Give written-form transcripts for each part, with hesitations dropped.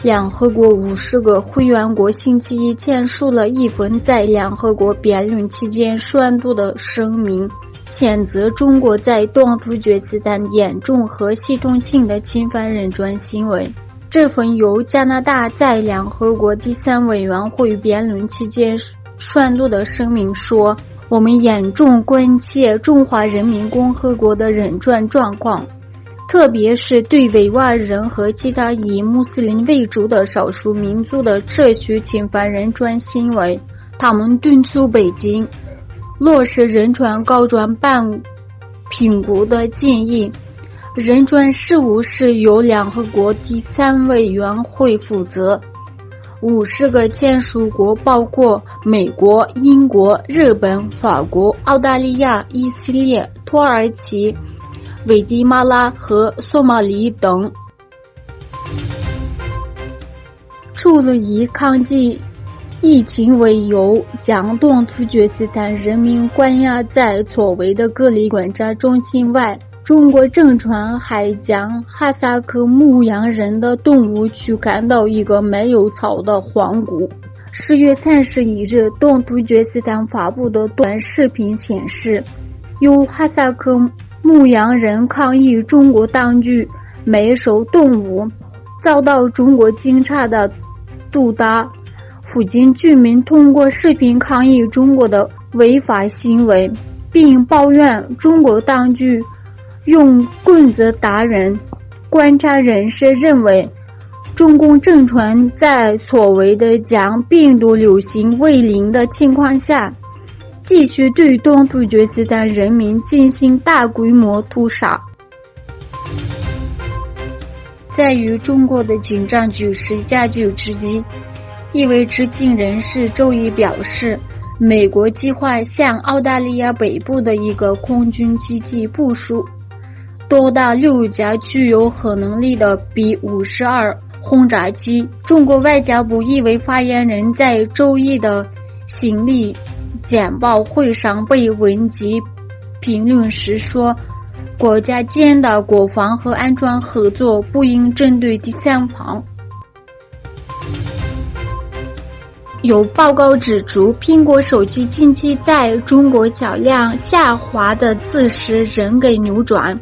联合国50个会员国星期一签署了一份在联合国辩论期间宣读的声明，谴责中国在东突厥斯坦严重和系统性的侵犯人权行为。这份由加拿大在联合国第三委员会辩论期间宣读的声明说，我们严重关切中华人民共和国的人权状况，特别是对维吾尔人和其他以穆斯林为主的少数民族的持续侵犯人权行为。他们敦促北京落实人权高专办评估的建议，人权事务是由联合国第三委员会负责。50个签署国包括美国、英国、日本、法国、澳大利亚、以色列、土耳其、危地马拉和索马里等。除了以抗击疫情为由将东突厥斯坦人民关押在所谓的隔离观察中心外，中国政权还将哈萨克牧羊人的动物驱赶到一个没有草的荒谷。10月31日，东突厥斯坦发布的短视频显示，有哈萨克牧羊人抗议中国当局没收动物，遭到中国警察的毒打。附近居民通过视频抗议中国的违法行为，并抱怨中国当局用棍子打人。观察人士认为，中共政权在所谓的将病毒流行为零的情况下，继续对东突厥斯坦人民进行大规模屠杀。在与中国的紧张局势加剧之际，一位知情人士周一表示，美国计划向澳大利亚北部的一个空军基地部署多达6架具有核能力的 B-52轰炸机。中国外交部一位发言人在周一的行李简报会上被问及评论时说，国家间的国防和安全合作不应针对第三方。有报告指出，苹果手机近期在中国销量下滑的姿势仍给扭转。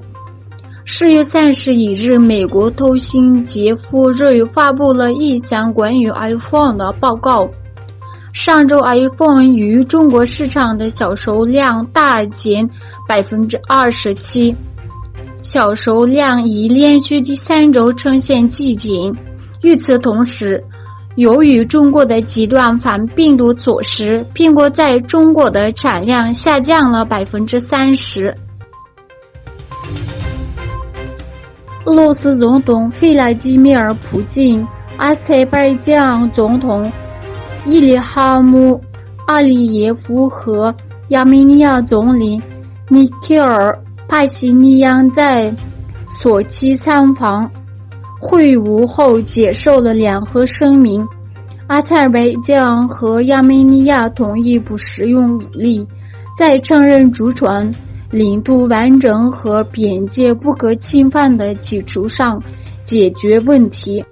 10月31日，美国投信杰弗瑞发布了一项关于 iPhone 的报告。上周 iPhone 于中国市场的销售量大减 27%， 销售量已连续第3周呈现季减。与此同时，由于中国的极端反病毒措施，苹果在中国的产量下降了 30%。俄罗斯总统费拉基米尔·普京、阿塞拜疆总统伊利哈木·阿里耶夫和亚美尼亚总理尼基尔·帕西尼扬在索契参访会晤后接受了联合声明。阿塞拜疆和亚美尼亚同意不使用武力，在承认主权、领土完整和边界不可侵犯的基础上解决问题。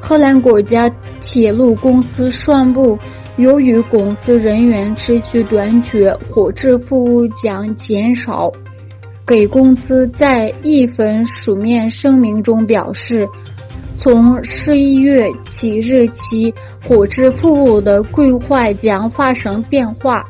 荷兰国家铁路公司宣布，由于公司人员持续短缺，火车服务将减少。该公司在一份书面声明中表示，从11月7日起，火车服务的规划将发生变化。